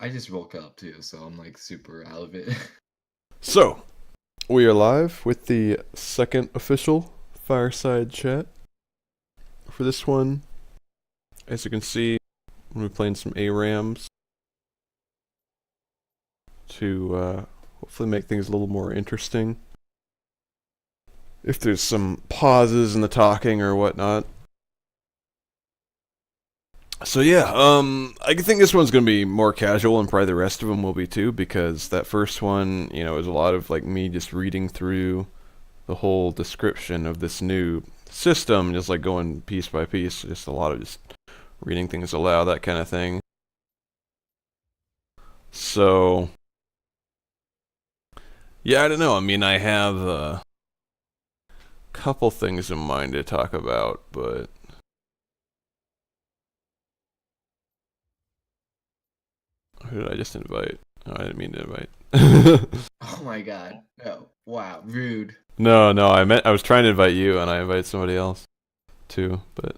I just woke up too, so I'm like super out of it. So, we are live with the second official Fireside chat. For this one, as you can see, we're playing some ARAMs to hopefully make things a little more interesting. If there's some pauses in the talking or whatnot. So yeah, I think this one's gonna be more casual, and probably the rest of them will be too, because that first one, is a lot of like me just reading through the whole description of this new system, just like going piece by piece, just a lot of just reading things aloud, that kind of thing. So, yeah, I don't know. I mean, I have a couple things in mind to talk about, but who did I just invite? Oh, I didn't mean to invite. Oh my god. Oh, wow, rude. No, I was trying to invite you, and I invited somebody else too, but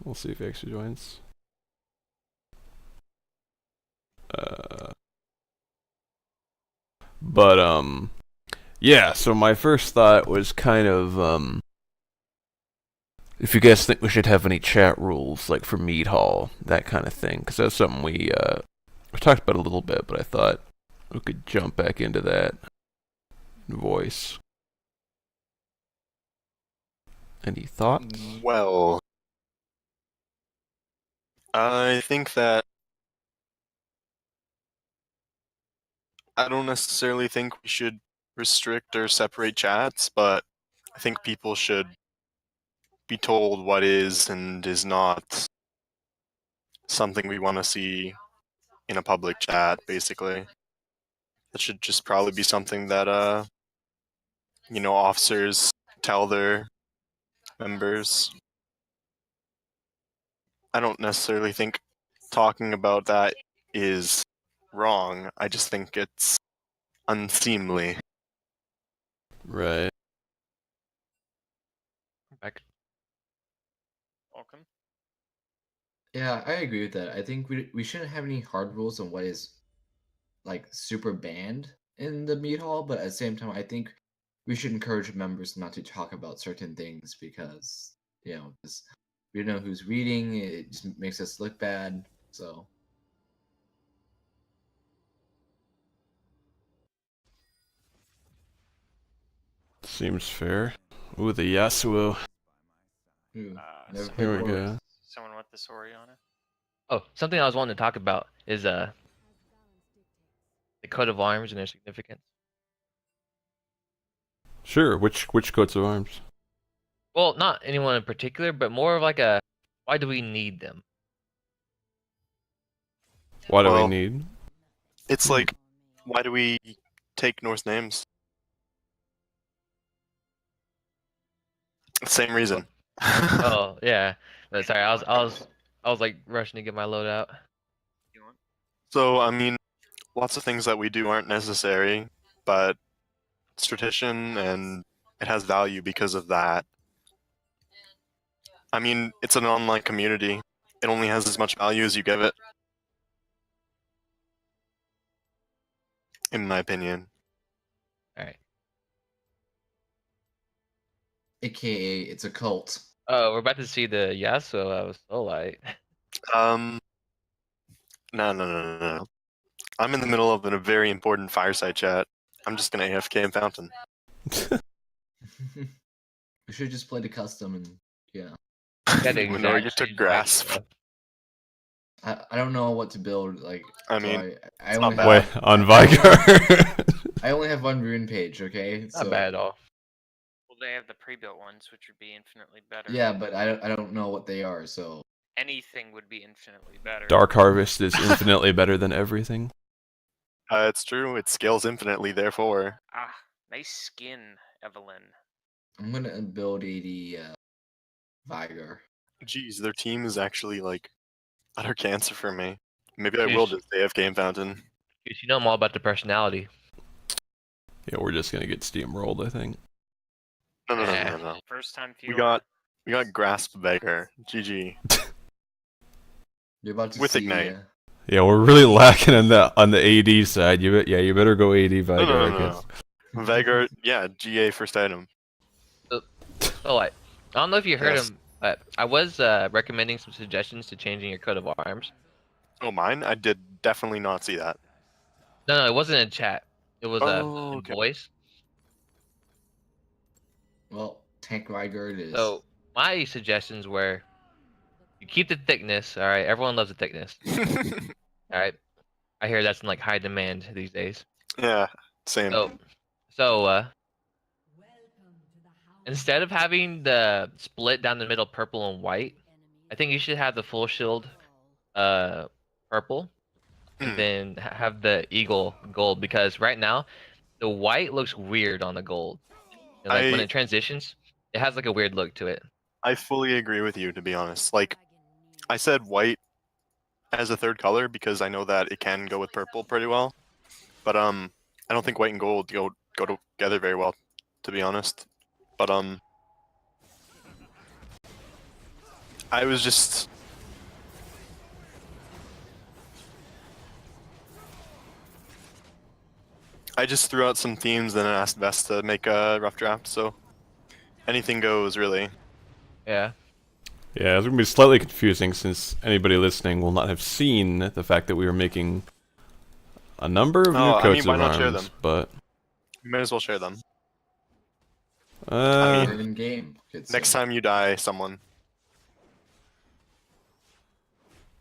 we'll see if he actually joins. Uh, but yeah. So my first thought was kind of if you guys think we should have any chat rules, like for Mead Hall, that kind of thing, because that's something we talked about a little bit, but I thought we could jump back into that voice. Any thoughts? Well, I think that I don't necessarily think we should restrict or separate chats, but I think people should be told what is and is not something we want to see in a public chat, basically. That should just probably be something that officers tell their members. I don't necessarily think talking about that is wrong. I just think it's unseemly. Right. Back. Welcome. Yeah, I agree with that. I think we shouldn't have any hard rules on what is like super banned in the meat hall, but at the same time, I think we should encourage members not to talk about certain things because just, we don't know who's reading. It just makes us look bad. So Seems fair. Ooh, the Yasuo. ooh, never Someone, played Here we before. go. someone with the Soriana. Oh, something I was wanting to talk about is the coat of arms and their significance. Sure. Which coats of arms? Well, not anyone in particular, but more of like a why do we need them? What do we Well, need? it's like, why do we take Norse names? Same reason. Oh yeah, but sorry, I was like rushing to get my load out. So, I mean, lots of things that we do aren't necessary, but it's tradition and it has value because of that. I mean, it's an online community. It only has as much value as you give it, in my opinion. All right. AKA, it's a cult. Oh, we're about to see the Yasuo. I was so light. Um, no. I'm in the middle of a very important fireside chat. I'm just gonna AFK in Fountain. We should just play the custom and yeah. Yeah, the No, you exact took same grasp. stuff. I don't know what to build. Like I so mean, I not only bad. Wait, have on Vigar. I only have one rune page. Okay, Not bad at all. Well, they have the pre-built ones, which would be infinitely better. Yeah, but I don't know what they are. So Anything would be infinitely better. Dark Harvest is infinitely better than everything. It's true. It scales infinitely, therefore. Ah, nice skin, Evelyn. I'm gonna build a Vigar. Geez, their team is actually like utter cancer for me. Maybe I You will sh- just AFK in Fountain. You know I'm all about the personality. Yeah, we're just gonna get steamrolled, I think. No. First time We Fiora. got Grasp Beggar. GG. You're about to With see. Ignite. Yeah, we're really lacking on the AD side. You better go AD No, Vigar, no, I no, guess. no. Vegard, yeah, GA first item. Oh, I don't know if you heard Yes. him, but I was recommending some suggestions to changing your coat of arms. Oh, mine? I did definitely not see that. No, it wasn't in chat. It was Oh, in okay. voice. Well, Tank Vigard is. So my suggestions were you keep the thickness. All right, everyone loves the thickness. All right, I hear that's in like high demand these days. Yeah, same. So instead of having the split down the middle purple and white, I think you should have the full shield purple and Hmm. then have the eagle gold, because right now the white looks weird on the gold. And like when I it transitions, it has like a weird look to it. I fully agree with you, to be honest. Like, I said white as a third color because I know that it can go with purple pretty well. But I don't think white and gold go together very well, to be honest. But I was just I just threw out some themes and then asked Vest to make a rough draft, so anything goes really. Yeah. Yeah, it's gonna be slightly confusing since anybody listening will not have seen the fact that we were making a number of new Oh, I coats mean, why of not share arms, them? but You might as well share them. uh, mean, in game. Next time you die, someone.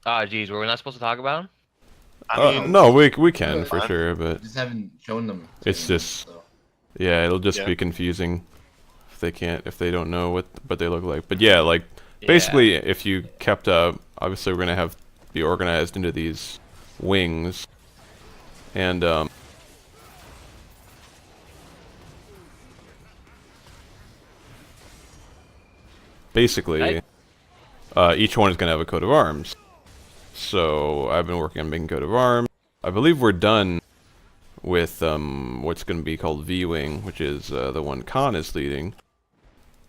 Ah, geez, were we not supposed to talk about them? I mean, no, we can Good. for Fine. sure, I but just haven't shown them. to It's anyone, just- so. yeah, it'll just Yeah. be confusing if they don't know what they look like. But yeah, like Yeah. basically, if you kept up, obviously we're gonna be organized into these wings, and basically, each one is gonna have a coat of arms. So I've been working on making coat of arms. I believe we're done with what's gonna be called V-wing, which is the one Khan is leading.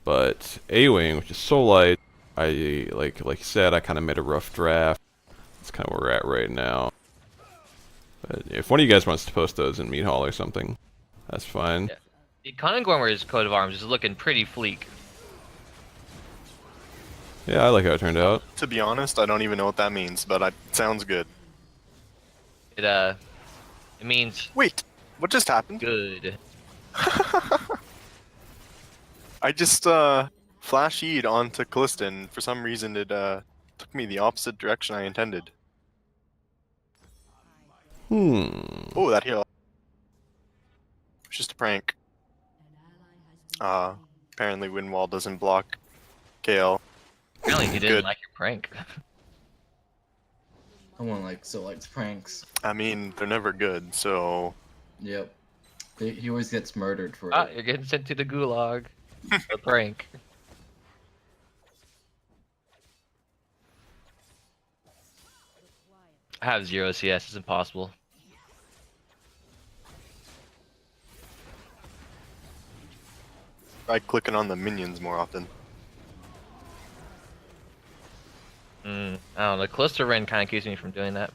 But A-wing, which is Solite, I like you said, I kind of made a rough draft. That's kind of where we're at right now. But if one of you guys wants to post those in Meat Hall or something, that's fine. Yeah. The Conangormer's coat of arms is looking pretty fleek. Yeah, I like how it turned out. to be honest, I don't even know what that means, but it sounds good. It means Wait, what just happened? good. I just flash-E'd onto Callista, and for some reason it took me the opposite direction I intended. Oh, that heal. It's just a prank. Apparently Windwall doesn't block KL. Apparently he didn't Good. like your prank. Someone likes pranks. I mean, they're never good, so... Yep. He always gets murdered for Ah, it. you're getting sent to the gulag. A prank. I have 0 CS, it's impossible. Try clicking on the minions more often. I don't know, the Callista Ren kind of keeps me from doing that.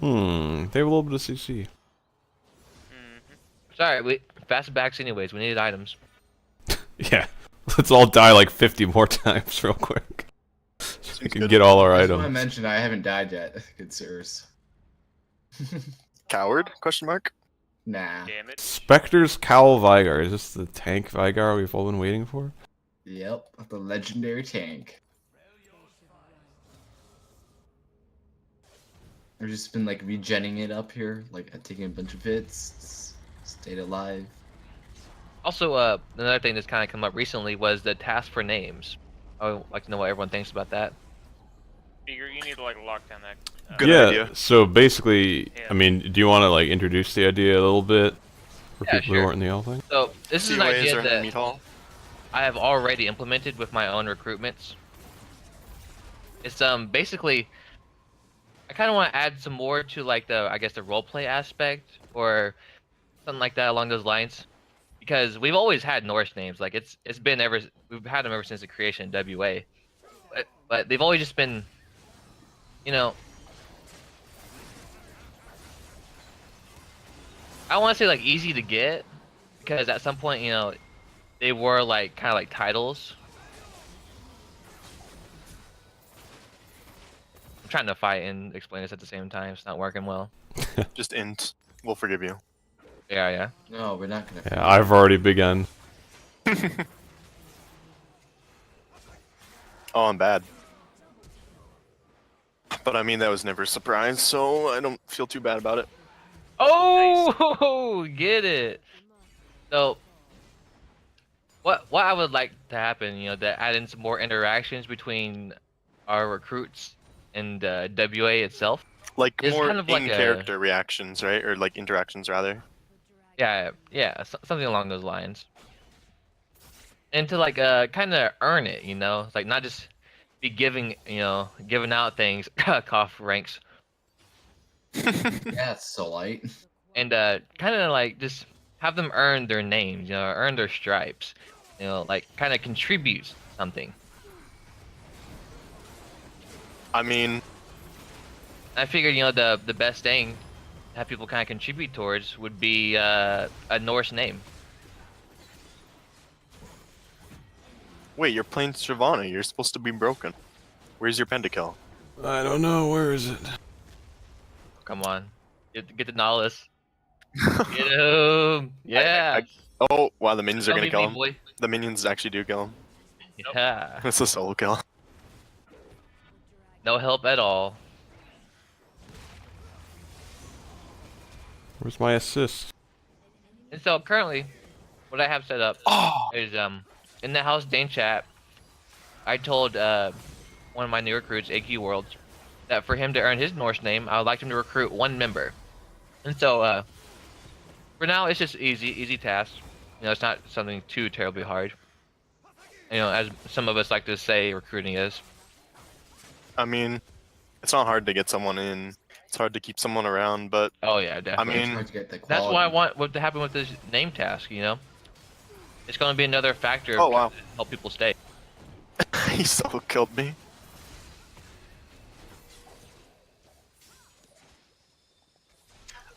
They have a little bit of CC. Sorry, we fast backs anyways, we needed items. Yeah, let's all die like 50 more times real quick. So we Seems can good. get all our I just want to items. mention I haven't died yet. Good sirs. Coward? Question mark? Nah. Damn it. Spectre's Cowl Vigar. Is this the tank Vigar we've all been waiting for? Yep. The legendary tank. I've just been like regenning it up here, like taking a bunch of hits, stayed alive. Also, another thing that's kind of come up recently was the task for names. I would like to know what everyone thinks about that. You need to like lock down that. Good yeah, idea. so basically, Yeah. I mean, do you want to like introduce the idea a little bit for Yeah, people sure. who aren't in the L thing? So this is an COAs idea are in the that meat hall. I have already implemented with my own recruitments. It's basically I kind of want to add some more to like I guess the roleplay aspect or something like that along those lines, because we've always had Norse names. Like we've had them ever since the creation of WA. But but they've always just been, you know, I want to say like easy to get, because at some point, they were like kind of like titles. I'm trying to fight and explain this at the same time. It's not working well. Just int. We'll forgive you. Yeah, yeah. No, we're not gonna. Yeah, I've already begun. Oh, I'm bad. But I mean, that was never a surprise, so I don't feel too bad about it. Oh, get it. So, what I would like to happen, to add in some more interactions between our recruits and WA itself. Like It's more kind of like in-character reactions, right? Or like interactions, rather. Yeah, something along those lines. And to like kind of earn it, like not just be giving out things, cough ranks, Yeah, it's so light. and kind of like just have them earn their names, earn their stripes, like kind of contribute something. I mean, I figured, the best thing to have people kind of contribute towards would be a Norse name. wait, you're playing Shyvana. You're supposed to be broken. Where's your pentakill? I don't know. Where is it? Come on, get the Nihilus. Get him! Yeah. Oh, wow, the minions are Don't gonna leave kill me, him. boy. The minions actually do kill him. Yeah. It's a solo kill. No help at all. Where's my assist? And so currently, what I have set up Oh! is in the house Dane chat, I told one of my new recruits, AQ Worlds, that for him to earn his Norse name, I would like him to recruit one member. And so for now, it's just easy task. It's not something too terribly hard. As some of us like to say, recruiting is. I mean, it's not hard to get someone in. It's hard to keep someone around, but Oh yeah, I definitely. It's mean, hard to get the That's quality. what I want what to happen with this name task. It's going to be another factor Oh, of wow. trying to help people stay. he solo killed me.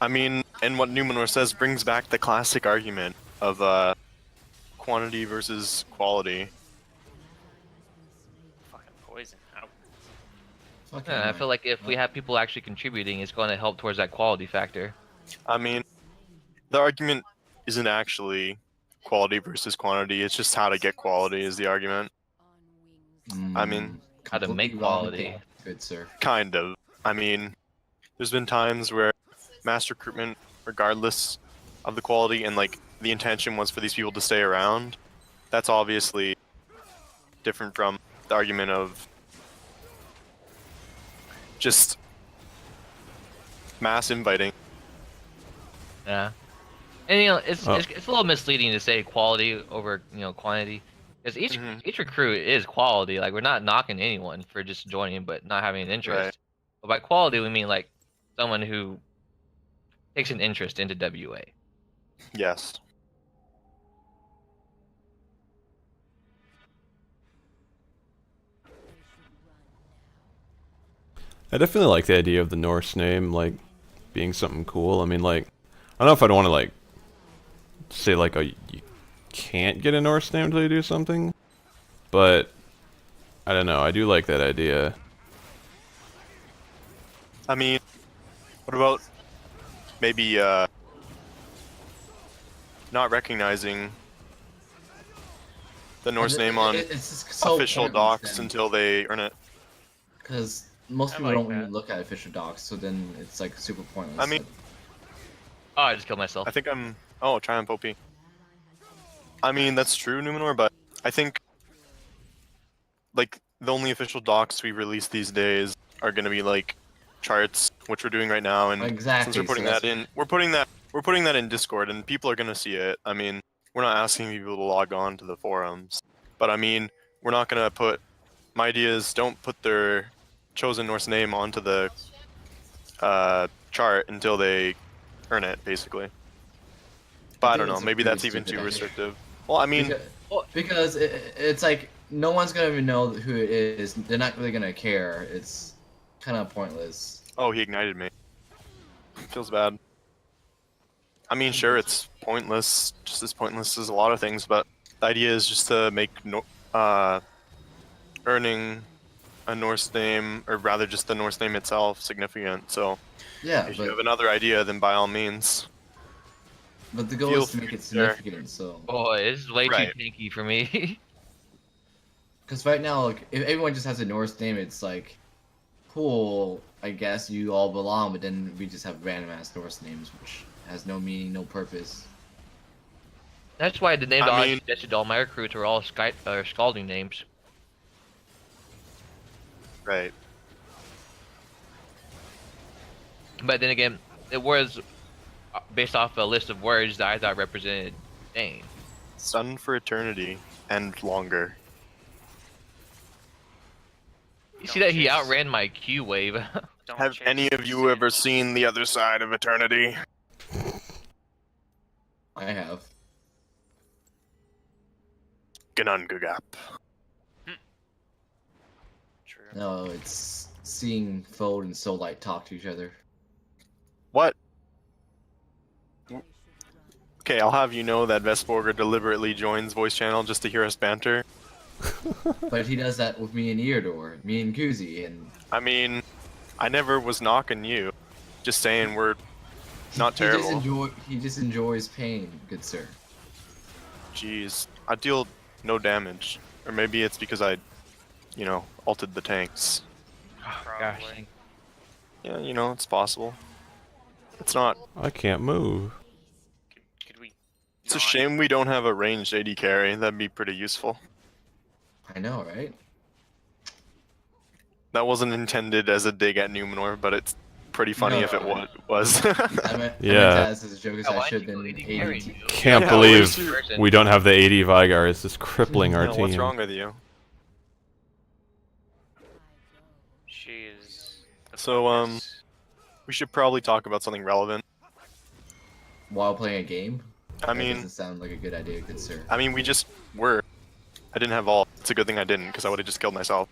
I mean, and what Numenor says brings back the classic argument of quantity versus quality. Fucking poison. Ow. Fucking Yeah, I feel like if we have people actually contributing, it's going to help towards that quality factor. I mean, the argument isn't actually quality versus quantity, it's just how to get quality is the argument. I mean, How to make completely wrong quality. thing, good sir. Kind of. I mean, there's been times where mass recruitment, regardless of the quality and like the intention was for these people to stay around, that's obviously different from the argument of just mass inviting. Yeah, and it's Oh. it's a little misleading to say quality over quantity, because each recruit is quality. Like we're not knocking anyone for just joining but not having an interest. Right. But by quality we mean like someone who takes an interest into WA. Yes. I definitely like the idea of the Norse name, like, being something cool. I mean, like, I don't know if I'd want to, like, say, like, you can't get a Norse name until you do something, but I don't know. I do like that idea. I mean, what about maybe not recognizing the Norse name on It's just so official docs until they earn it? Because most I people like don't that. even look at official docs, so then it's like super pointless. I mean, Oh, I just killed myself. I think I'm... Oh, Triumph OP. I mean, that's true, Numenor, but I think, like, the only official docs we release these days are gonna be, like, charts, which we're doing right now, and Exactly, since we're putting so that that's- in, we're putting that in Discord, and people are gonna see it. I mean, we're not asking people to log on to the forums, but I mean, we're not gonna put... My idea is don't put their chosen Norse name onto the chart until they earn it, basically. But I don't think know, it's a maybe pretty that's even stupid too idea. restrictive. Well, I mean, Because it's like no one's gonna even know who it is. They're not really gonna care. It's kind of pointless. Oh, he ignited me. Feels bad. I mean, sure, it's pointless, just as pointless as a lot of things, but the idea is just to make earning a Norse name, or rather just the Norse name itself, significant. So Yeah, if you but have another idea, then by all means. the goal feel is to make it free there. significant. So Boy, this is way Right. too tanky for me. because right now, like, if everyone just has a Norse name, it's like cool. I guess you all belong, but then we just have random ass Norse names, which has no meaning, no purpose. That's why the names I I mean- suggested to all my recruits are all scalding names. Right. But then again, it was based off a list of words that I thought represented Dane. Sun for eternity and longer. You see Don't that he chase- outran my Q wave. Don't Have chase any of you sin. ever seen the other side of eternity? I have. Gnungagap. True. No, it's seeing Fold and Soullight talk to each other. What? Okay, I'll have you know that Vestborgr deliberately joins voice channel just to hear us banter. But he does that with me and Eodor, me and Kuzi, and I mean, I never was knocking you. Just saying we're not terrible. He just enjoys pain, good sir. Jeez, I deal no damage. Or maybe it's because I, ulted the tanks. Gosh, Probably. Yeah, it's possible. It's not. I can't move. Could we? It's a not- shame we don't have a ranged AD carry. That'd be pretty useful. I know, right? That wasn't intended as a dig at Numenor, but it's pretty funny No, if it no. was. I meant Yeah. that as a joke, as Oh, I why should have didn't been you go AD carry ADT. you? Can't Yeah, believe where's your- we don't have the 80 Vygar. It's just crippling our Yeah, team. what's wrong with you? She is. the So, focus. We should probably talk about something relevant. While playing a game? I That mean, doesn't sound like a good idea, good sir. we just were. I didn't have all. It's a good thing I didn't, because I would have just killed myself.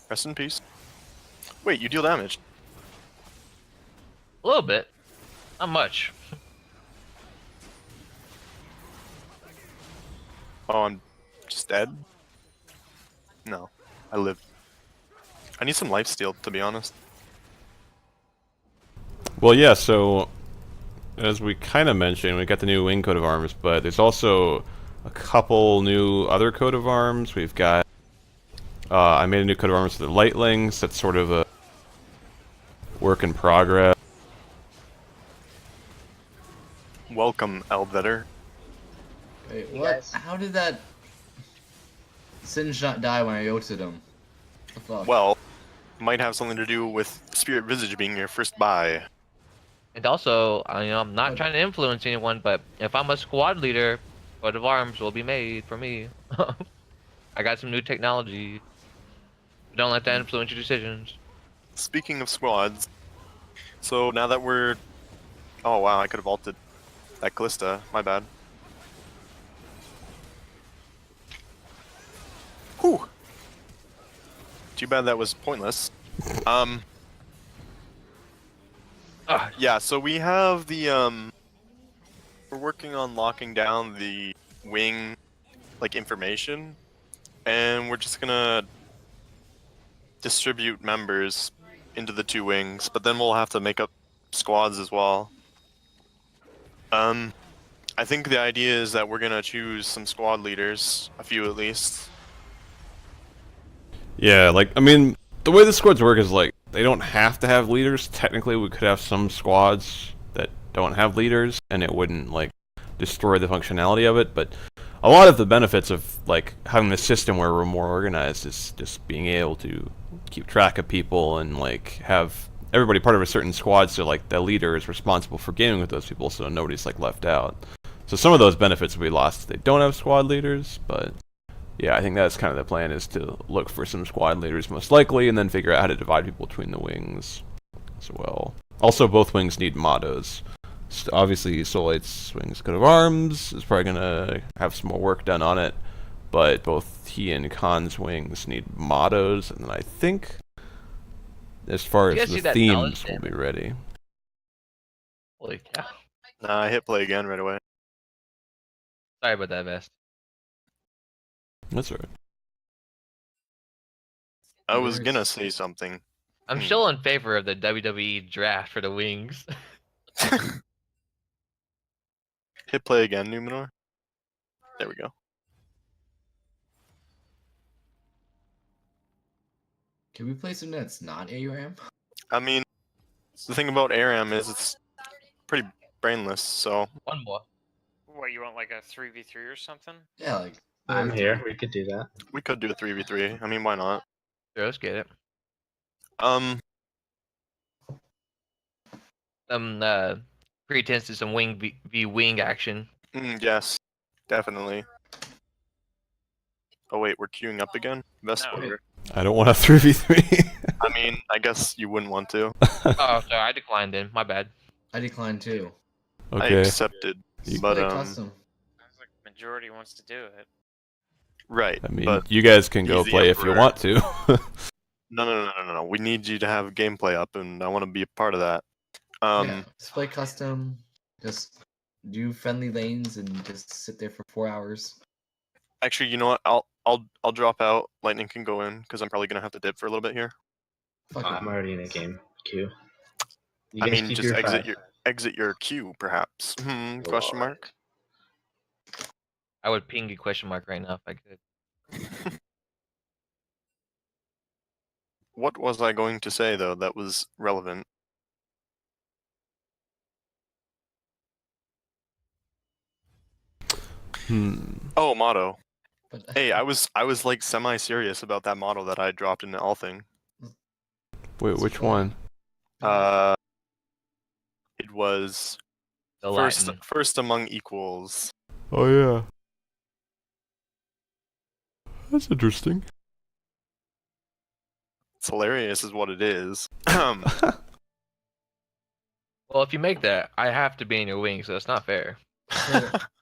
Rest in peace. Wait, you deal damage. A little bit, not much. Oh, I'm just dead? No, I live. I need some lifesteal, to be honest. Well, yeah, so as we kind of mentioned, we got the new wing coat of arms, but there's also a couple new other coat of arms. We've got I made a new coat of arms for the lightlings. That's sort of a work in progress. Welcome, Elvetter. Wait, Hey, what? guys. How did that Singe not die when I ulted him? The fuck? Well, might have something to do with Spirit Visage being your first buy. And also, I'm not trying to influence anyone, but if I'm a squad leader, coat of arms will be made for me. I got some new technology. Don't let that influence your decisions. Speaking of squads, so now that we're... Oh wow, I could have ulted that Callista, my bad. Whew! Too bad that was pointless. Yeah, so we have the, we're working on locking down the wing, information, and we're just gonna distribute members into the two wings, but then we'll have to make up squads as well. I think the idea is that we're gonna choose some squad leaders, a few at least. Yeah, the way the squads work is they don't have to have leaders. Technically, we could have some squads that don't have leaders, and it wouldn't destroy the functionality of it. But a lot of the benefits of having this system where we're more organized is just being able to keep track of people and have everybody part of a certain squad, so the leader is responsible for gaming with those people, so nobody's left out. So some of those benefits will be lost if they don't have squad leaders, but yeah, I think that's kind of the plan, is to look for some squad leaders most likely, and then figure out how to divide people between the wings as well. Also, both wings need mottos. So obviously, Solight's wings coat of arms is probably gonna have some more work done on it, but both he and Khan's wings need mottos, and then I think as far You as guys the see that knowledge themes will be damage? ready. Holy cow! Nah, I hit play again right away. Sorry about that, Vest. That's all right. I was gonna Yours- say something. I'm still in favor of the WWE draft for the wings. Hit play again, Numenor. There we go. Can we play something that's not ARAM? I mean, the thing about ARAM is it's pretty brainless, so One more. What, you want like a 3v3 or something? Yeah, like I'm or- here. We could do that. we could do a 3v3. I mean, why not? Sure, let's get it. Some pretense to some wing v wing action. Yes, definitely. Oh wait, we're queuing up again? Vestborgr. I don't want a 3v3. I mean, I guess you wouldn't want to. Oh, sorry, I declined then. My bad. I declined too. I Okay. accepted. Just But play custom. Sounds like majority wants to do it. right. I mean, but you guys can go he's the play if you emperor. want to. no. We need you to have gameplay up, and I want to be a part of that. Yeah, just play custom. Just do friendly lanes and just sit there for 4 hours. Actually, you know what? I'll drop out. Lightning can go in because I'm probably gonna have to dip for a little bit here. Fuck it. I'm already in a game queue. You I guys mean, keep just your exit your queue, perhaps. Question mark. I would ping a question mark right now if I could. What was I going to say though that was relevant? Oh, motto. But Hey, I was like semi-serious about that motto that I dropped in the all thing. Wait, which one? It was The first Latin. first among equals. Oh yeah. That's interesting. It's hilarious, is what it is. Well, if you make that, I have to be in your wing, so it's not fair.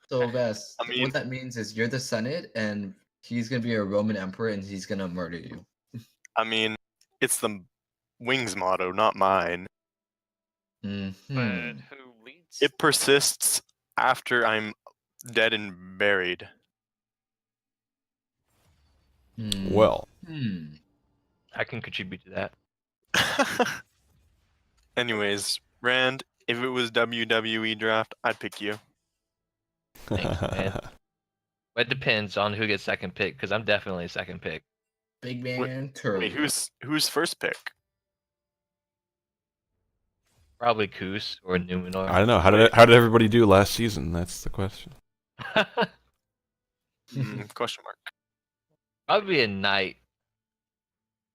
so Vest, I mean- what that means is you're the Senate and he's gonna be a Roman emperor and he's gonna murder you. I mean, it's the Wings motto, not mine. Mhm. But who leads? It persists after I'm dead and buried. Hmm. Well, I can contribute to that. Anyways, Rand, if it was WWE draft, I'd pick you. Thanks, man. But it depends on who gets second pick, because I'm definitely second pick. Big man turtle. Wait, who's first pick? Probably Koos or Numenor. I don't know. How did everybody do last season? That's the question. Question mark. Probably a knight.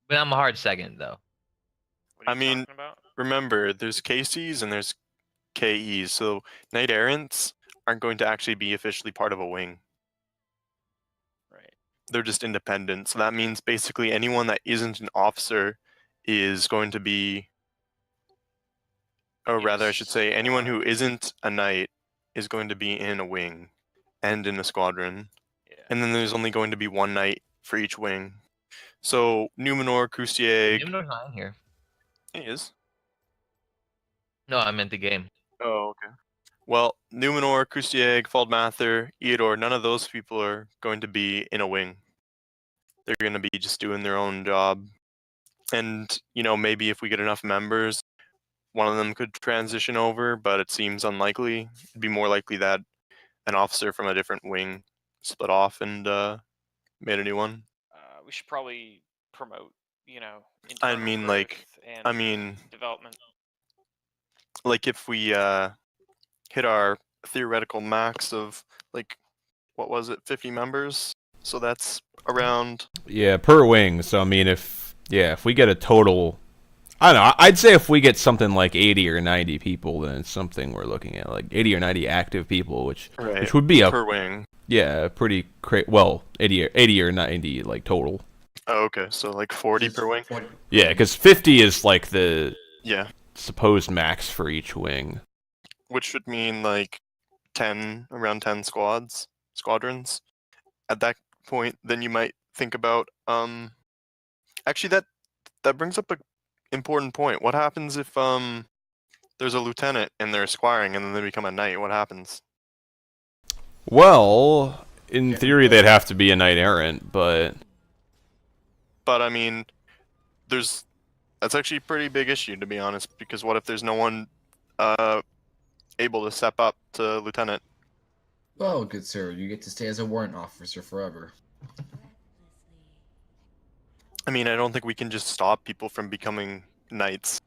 But I'm a hard second, though. What are I you mean- talking about? Remember, there's KCs and there's KEs, so Knight Errants aren't going to actually be officially part of a wing. Right. They're just independent. So that means basically anyone that isn't an officer is going to be, or rather, I should say, anyone who isn't a knight is going to be in a wing and in a squadron. Yeah. And then there's only going to be one knight for each wing. So Numenor, Crucieg, Numenor's not in here. he is. No, I meant the game. Oh, okay. Well, Numenor, Crucieg, Faldmather, Eodor, none of those people are going to be in a wing. They're going to be just doing their own job. And, maybe if we get enough members, one of them could transition over, but it seems unlikely. It'd be more likely that an officer from a different wing split off and made a new one. We should probably promote, I internal mean, growth and development. like if we hit our theoretical max of what was it, 50 members? So that's around. Yeah, per wing. So I mean, if we get a total, I don't know. I'd say if we get something like 80 or 90 people, then it's something we're looking at, like 80 or 90 active people, which would be per wing. pretty well 80 or 90 like total. Oh, okay. So 40 per wing. 40. Yeah, because 50 is like the Yeah, supposed max for each wing. which would mean around 10 squadrons. At that point than you might think about. Actually, that brings up an important point. What happens if there's a lieutenant and they're squiring and then they become a knight? What happens? Well, in Get theory, they'd replaced. have to be a knight errant, but But I mean, that's actually a pretty big issue, to be honest, because what if there's no one able to step up to lieutenant? Well, good sir, you get to stay as a warrant officer forever. I mean, I don't think we can just stop people from becoming knights.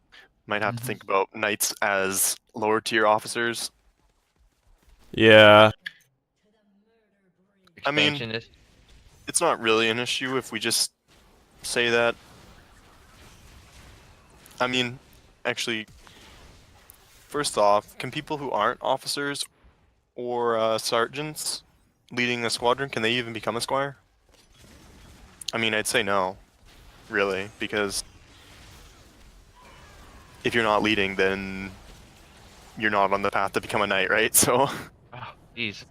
Might have to think about knights as lower tier officers. yeah, I mean, Expansionist. it's not really an issue if we just say that. I mean, actually, first off, can people who aren't officers or sergeants leading a squadron, can they even become a squire? I mean, I'd say no, really, because if you're not leading, then you're not on the path to become a knight, right? So, Oh, jeez.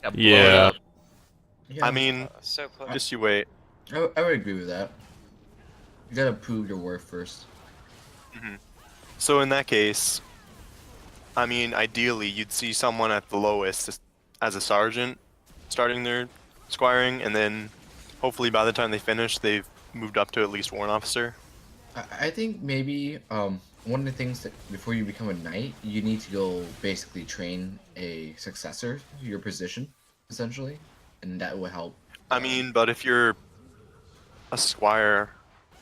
Got blown Yeah. up. Yeah, I mean, So close. just you wait. I would agree with that. You gotta prove your worth first. So in that case, I mean, ideally, you'd see someone at the lowest as a sergeant starting their squiring, and then hopefully by the time they finish, they've moved up to at least warrant officer. I think maybe one of the things that before you become a knight, you need to go basically train a successor to your position, essentially, and that will help. I mean, but if you're a squire,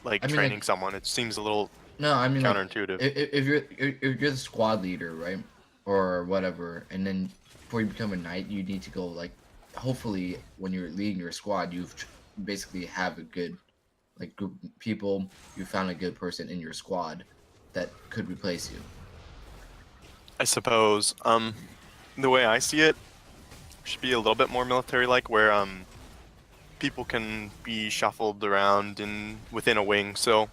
like I mean, training like- someone, it seems a little No, I mean like counterintuitive. if you're the squad leader, right, or whatever, and then before you become a knight, you need to go like hopefully when you're leading your squad, basically have a good like group of people. You found a good person in your squad that could replace you. I suppose. The way I see it, should be a little bit more military-like, where people can be shuffled around within a wing. So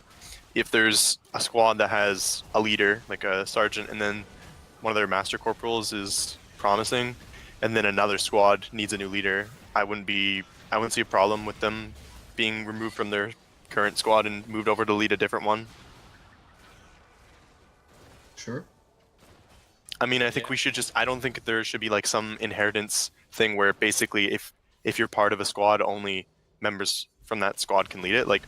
if there's a squad that has a leader, like a sergeant, and then one of their master corporals is promising, and then another squad needs a new leader, I wouldn't see a problem with them being removed from their current squad and moved over to lead a different one. Sure. I mean, I think we should I don't think there should be like some inheritance thing where basically if you're part of a squad, only members from that squad can lead it. Like,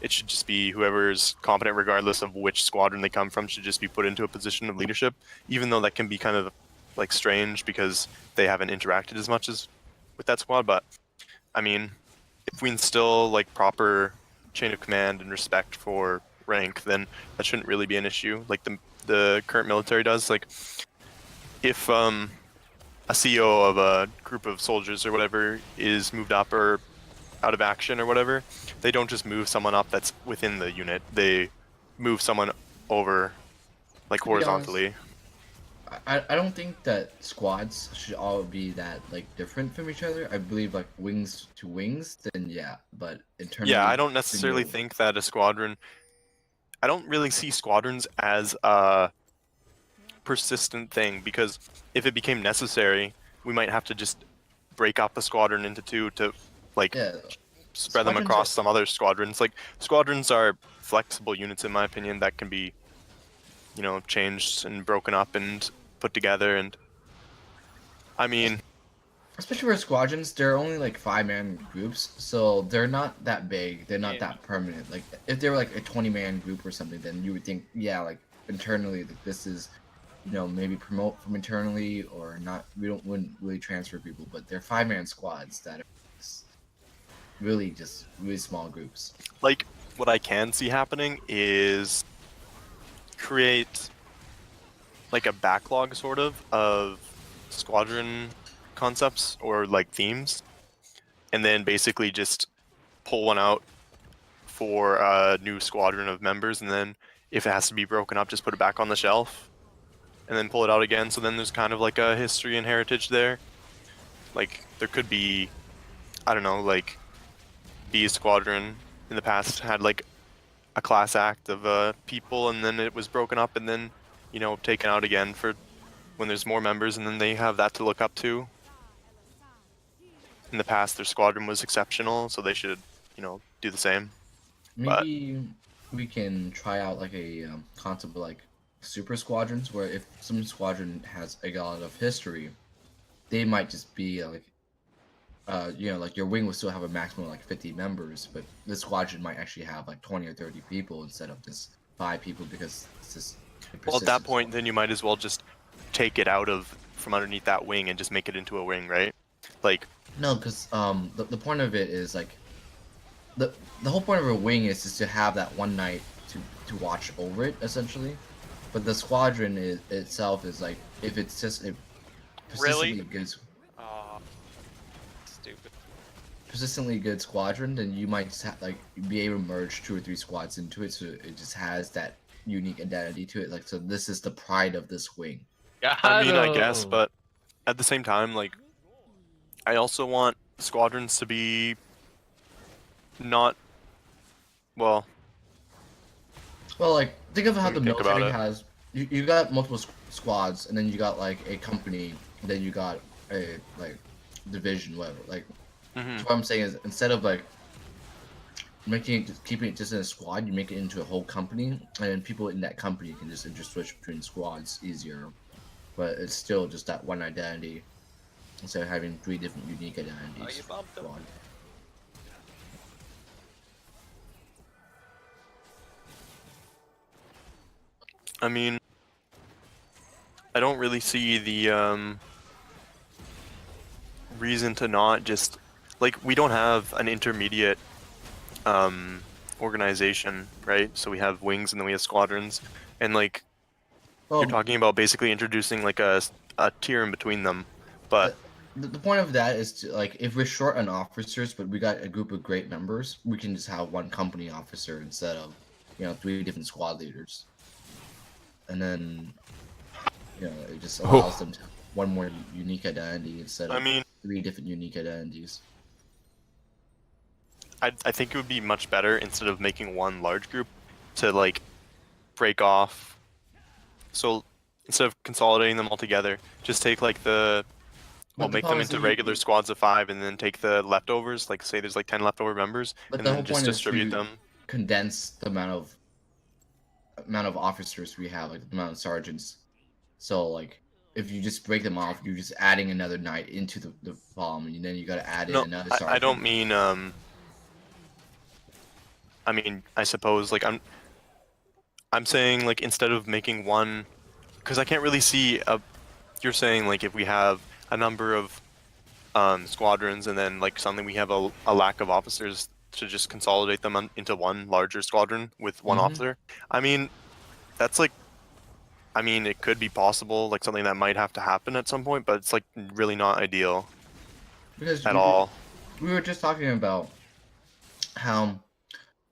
it should just be whoever's competent, regardless of which squadron they come from, should just be put into a position of leadership, even though that can be kind of like strange because they haven't interacted as much as with that squad. But I mean, if we instill like proper chain of command and respect for rank, then that shouldn't really be an issue. Like the current military does. Like, if a CEO of a group of soldiers or whatever is moved up or out of action or whatever, they don't just move someone up that's within the unit. They move someone over, like, be honest, horizontally. I don't think that squads should all be that like different from each other. I believe like wings to wings, then yeah, but internally. Yeah, I don't then necessarily you'll- think that a squadron. I don't really see squadrons as a persistent thing, because if it became necessary, we might have to just break up a squadron into two to like Yeah, spread them squadrons across are- some other squadrons. Like, squadrons are flexible units, in my opinion, that can be, changed and broken up and put together. And I mean, especially for squadrons, they're only like 5-man groups, so they're not that big. They're not that permanent. Like if they were like a 20-man group or something, then you would think, yeah, like internally, like this is, maybe promote from internally or not. Wouldn't really transfer people, but they're 5-man squads that are just really small groups. like, what I can see happening is create like a backlog sort of squadron concepts or like themes, and then basically just pull one out for a new squadron of members, and then if it has to be broken up, just put it back on the shelf and then pull it out again. So then there's kind of like a history and heritage there. Like, there could be, I don't know, like B squadron in the past had like a class act of people, and then it was broken up and then taken out again for when there's more members, and then they have that to look up to. in the past their squadron was exceptional, so they should, do the same. But Maybe we can try out like a concept of like super squadrons, where if some squadron has a lot of history, they might just be like, like your wing will still have a maximum of like 50 members, but the squadron might actually have like 20 or 30 people instead of just 5 people because it's just a well, at that persistent point, squad. then you might as well just take it out of from underneath that wing and just make it into a wing, right? Like, No, because the point of it is like the whole point of a wing is just to have that one night to watch over it essentially, but the squadron itself is like if it's just a Really? persistently good Oh, stupid. persistently good squadron, then you might just have, like be able to merge 2 or 3 squads into it, so it just has that unique identity to it. Like, so this is the pride of this wing. I mean, I guess, Gato! but at the same time, like, I also want squadrons to be not, well, Well, like think of how let me the think about military it. has you got multiple squads, and then you got like a company, and then you got a like division, whatever. Like, Hmm. so what I'm saying is instead of like keeping it just in a squad, you make it into a whole company, and then people in that company can just switch between squads easier. But it's still just that one identity instead of having 3 different unique Oh, identities. you bumped him. Squad. I mean, I don't really see the reason to not just, like, we don't have an intermediate organization, right? So we have wings and then we have squadrons, and like Well, you're talking about basically introducing like a tier in between them. But the point of that is to, like, if we're short on officers, but we got a group of great members, we can just have one company officer instead of 3 different squad leaders, and then it just allows them to have one more unique identity instead I of mean, 3 different unique identities. I think it would be much better instead of making one large group to like break off. So instead of consolidating them all together, just take like But the make them problem is into that regular squads of 5, and then take the leftovers. Like say there's like 10 leftover members, but and the whole then just point is distribute to them. condense the amount of officers we have, like the amount of sergeants. So like if you just break them off, you're just adding another knight into the bomb, and then you got to add in No, another I don't sergeant. mean I mean, I suppose like I'm saying like instead of making one, because I can't really see a. You're saying like if we have a number of squadrons and then like something we have a lack of officers to just consolidate them into one larger squadron with one Mm-hmm. officer. I mean, that's like. I mean, it could be possible, like something that might have to happen at some point, but it's like really not ideal Because at all. we were just talking about how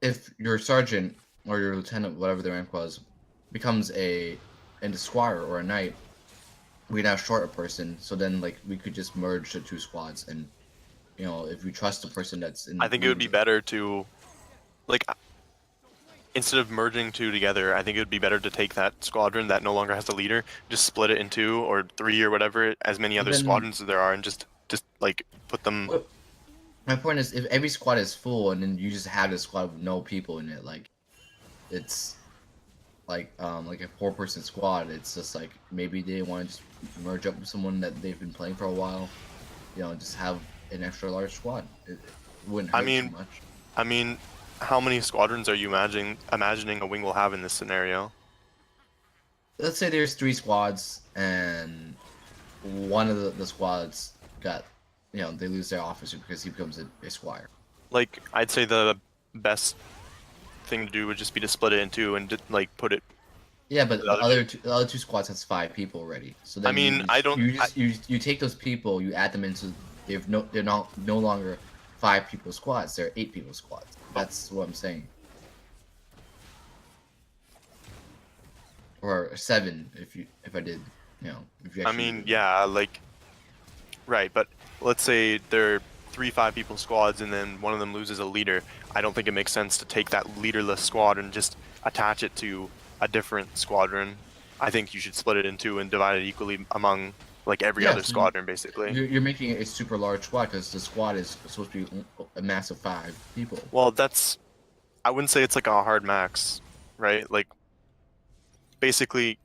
if your sergeant or your lieutenant, whatever the rank was, becomes a squire or a knight, we now short a person. So then, like, we could just merge the 2 squads, and if we trust the person that's in. I think it would be better to, like, instead of merging 2 together, I think it would be better to take that squadron that no longer has a leader, just split it in 2 or 3 or whatever, as many other Then squadrons as there are, and just like put them. my point is, if every squad is full, and then you just have a squad with no people in it, like, it's like a 4-person squad. It's just like maybe they want to just merge up with someone that they've been playing for a while. Just have an extra large squad. It wouldn't hurt too much. I mean, how many squadrons are you imagining a wing will have in this scenario? Let's say there's 3 squads, and one of the squads got, they lose their officer because he becomes a squire. Like, I'd say the best thing to do would just be to split it in 2 and like put it. Yeah, but The other the other 2 squads has 5 people already. So then I mean, I don't. you take those people, you add them into they're no longer 5 people squads. They're 8 people squads. That's what I'm saying. Or 7 if I did, if you I actually. mean, yeah, like, right, but let's say they're 3 5-people squads and then one of them loses a leader. I don't think it makes sense to take that leaderless squad and just attach it to a different squadron. I think you should split it in 2 and divide it equally among like every Yeah, other so squadron, basically. you're making it a super large squad because the squad is supposed to be a massive 5 people. Well, I wouldn't say it's like a hard max, right? Like, basically,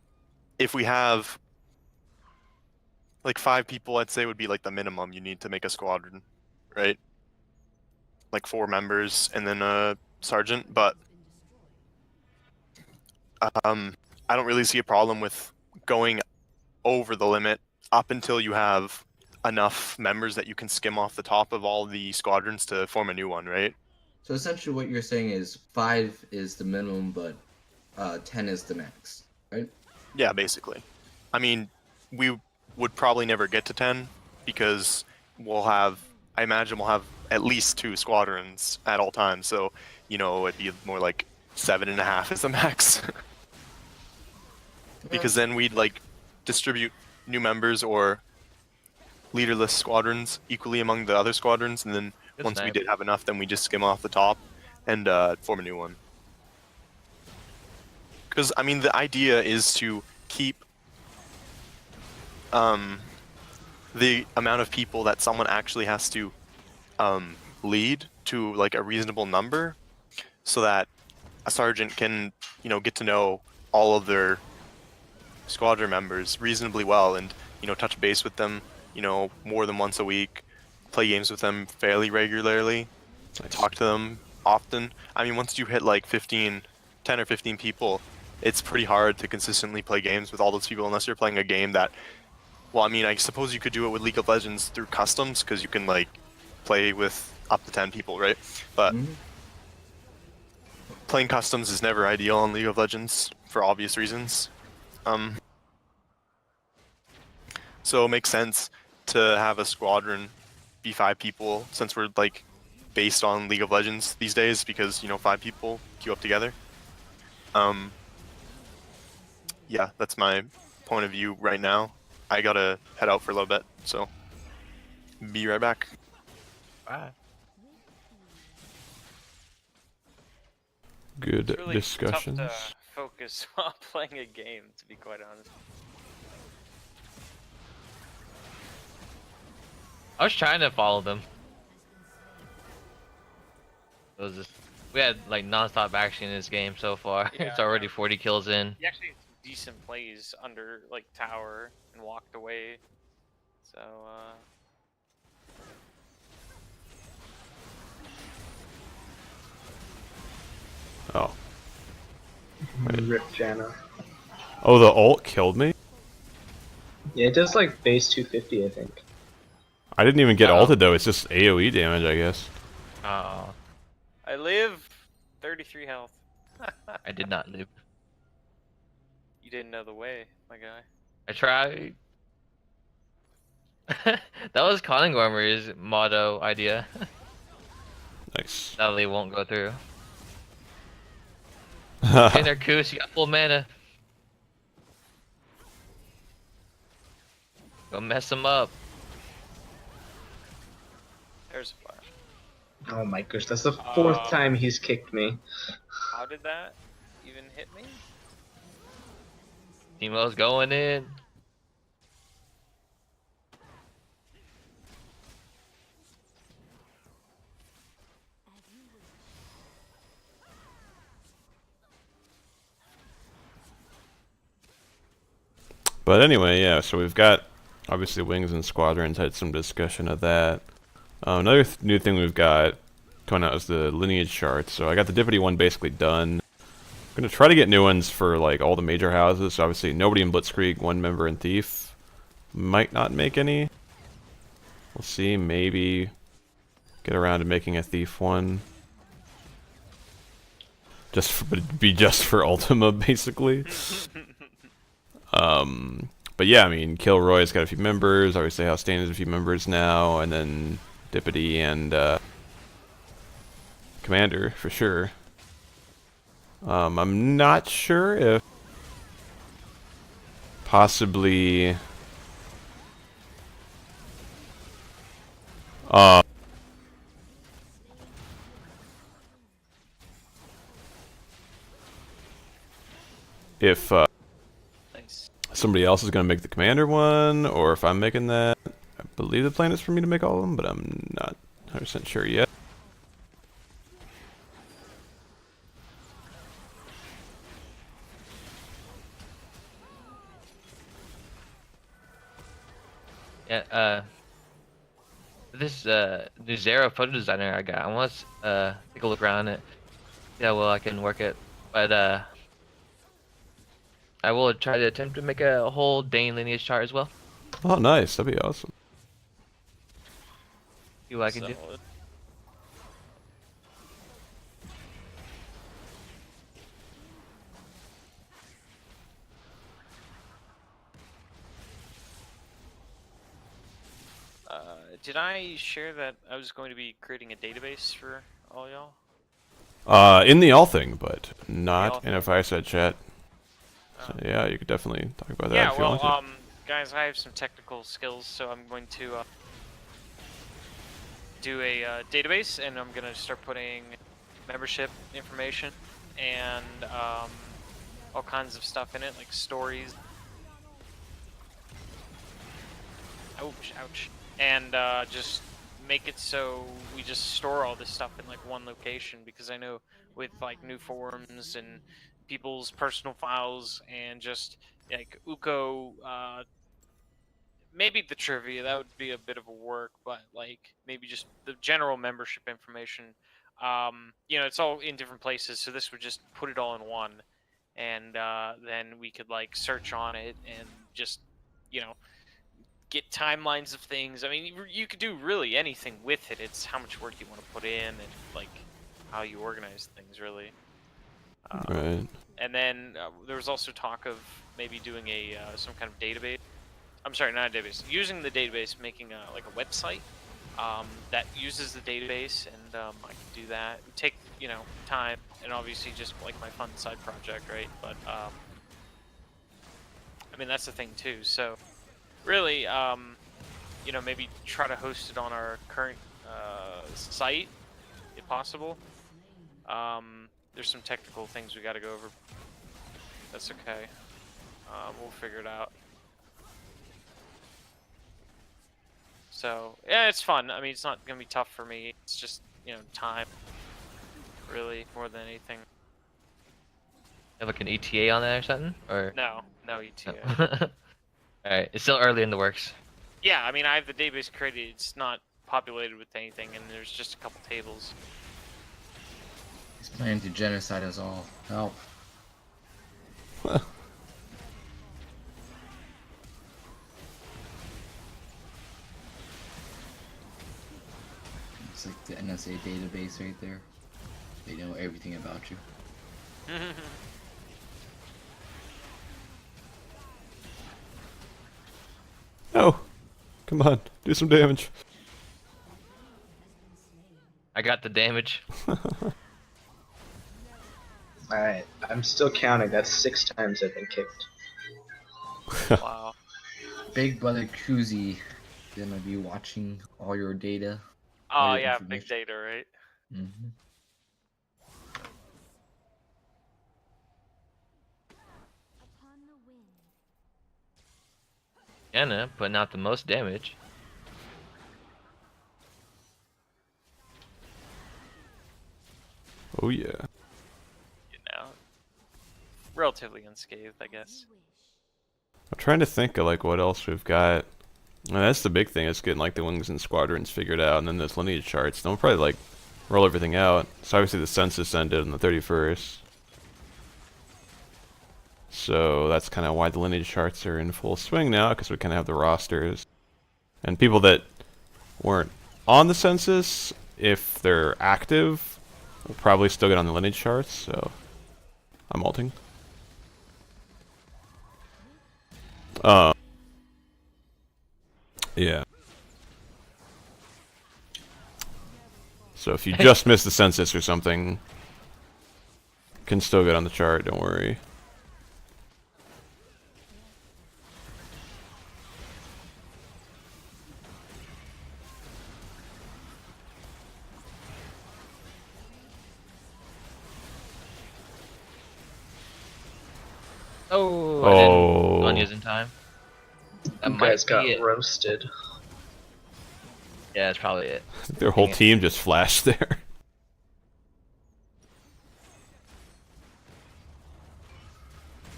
if we have like 5 people, I'd say would be like the minimum you need to make a squadron, right? Like 4 members and then a sergeant, but I don't really see a problem with going over the limit up until you have enough members that you can skim off the top of all the squadrons to form a new one, right? So essentially, what you're saying is 5 is the minimum, but 10 is the max, right? Yeah, basically. I mean, we would probably never get to 10 because I imagine we'll have at least 2 squadrons at all times. So, it'd be more like 7.5 is the max. Because then we'd like distribute new members or leaderless squadrons equally among the other squadrons, and then Good once we snipe. did have enough, then we just skim off the top and form a new one. Because I mean, the idea is to keep the amount of people that someone actually has to lead to like a reasonable number, so that a sergeant can get to know all of their squadron members reasonably well and touch base with them more than once a week, play games with them fairly regularly, Nice. talk to them often. I mean, once you hit like 10 or 15 people, it's pretty hard to consistently play games with all those people unless you're playing a game that, well, I mean, I suppose you could do it with League of Legends through customs because you can like play with up to 10 people, right? But Mhm. playing customs is never ideal in League of Legends for obvious reasons. So it makes sense to have a squadron be 5 people since we're like based on League of Legends these days because 5 people queue up together. Yeah, that's my point of view right now. I gotta head out for a little bit, so be right back. Bye. Good It's really discussions. tough to focus while playing a game, to be quite honest. I was trying to follow them. It was just, we had like non-stop action in this game so far. Yeah, It's already 40 kills in. He actually had some decent plays under like tower and walked away. So Oh. Wait. Rip Janna. Oh, the ult killed me? Yeah, it does like base 250, I think. I didn't even get Uh-oh. ulted though, it's just AoE damage, I guess. Oh, I live 33 health. I did not live. You didn't know the way, my guy. I tried. That was Colin Gormer's motto idea. Nice. Sadly, won't go through. Hey there, Koos, you got full mana. Go mess him up. There's a flash. Oh my gosh, that's the 4th time he's kicked me. How did that even hit me? Teemo's going in. But anyway, yeah, so we've got, obviously, Wings and Squadrons, had some discussion of that. Another new thing we've got coming out is the lineage charts. So I got the Deputy one basically done. I'm going to try to get new ones for like all the major houses. So obviously, nobody in Blitzkrieg, 1 member in Thief. Might not make any. We'll see, maybe get around to making a Thief one. But it'd be just for Ultima, basically. But yeah, I mean, Kilroy's got a few members. Obviously, House Stain has a few members now, and then Deputy and Commander for sure. I'm not sure if possibly if Nice. somebody else is going to make the commander one, or if I'm making that. I believe the plan is for me to make all of them, but I'm not 100% sure yet. Yeah, this new Zero photo designer I got, I want to take a look around it, see how well I can work it. But I will try to attempt to make a whole Dane lineage chart as well. Oh, nice. That'd be awesome. See what I can do. Solid. Did I share that I was going to be creating a database for all y'all? In the all thing, but not all in a Fireside chat. So, Oh. yeah, you could definitely talk about that Yeah, if you well, want to. guys, I have some technical skills, so I'm going to do a database, and I'm going to start putting membership information and all kinds of stuff in it, like stories. Ouch, ouch. And just make it so we just store all this stuff in like one location, because I know with like new forums and people's personal files and just like Uko, maybe the trivia, that would be a bit of a work, but like maybe just the general membership information, you know, it's all in different places, so this would just put it all in one, and then we could like search on it and just, you know, get timelines of things. I mean, you could do really anything with it. It's how much work you want to put in and like how you organize things, really. Right. And then there was also talk of maybe doing a some kind of database. I'm sorry, not a database. Using the database, making like a website that uses the database, and I can do that. It would take, you know, time, and obviously just like my fun side project, right? But I mean, that's the thing too. So really, you know, maybe try to host it on our current site, if possible. There's some technical things we got to go over. That's okay. We'll figure it out. So yeah, it's fun. I mean, it's not gonna be tough for me. It's just, you know, time, really, more than anything. Have like an ETA on that or something, or No ETA. no? All right, it's still early in the works. Yeah, I mean, I have the database created. It's not populated with anything, and there's just a couple tables. He's planning to genocide us all. Help. It's like the NSA database right there. They know everything about you. Oh, come on, do some damage. I got the damage. Alright, I'm still counting. That's 6 times I've been kicked. Wow. Big brother Kuzi gonna be watching all your data. Oh your yeah, big information. data, right? Mm-hmm. Anna putting out the most damage. Oh yeah. You know, relatively unscathed, I guess. I'm trying to think of like what else we've got. And that's the big thing, is getting like the wings and squadrons figured out, and then those lineage charts. Then we'll probably like roll everything out. So obviously the census ended on the 31st. So that's kind of why the lineage charts are in full swing now, because we kind of have the rosters. And people that weren't on the census, if they're active, will probably still get on the lineage charts, so I'm alting. Yeah. So if you just missed the census or something, can still get on the chart, don't worry. Oh, I didn't Oh, on news in time. That You guys might got be it. roasted. Yeah, that's probably it. their whole Dang it. team just flashed there.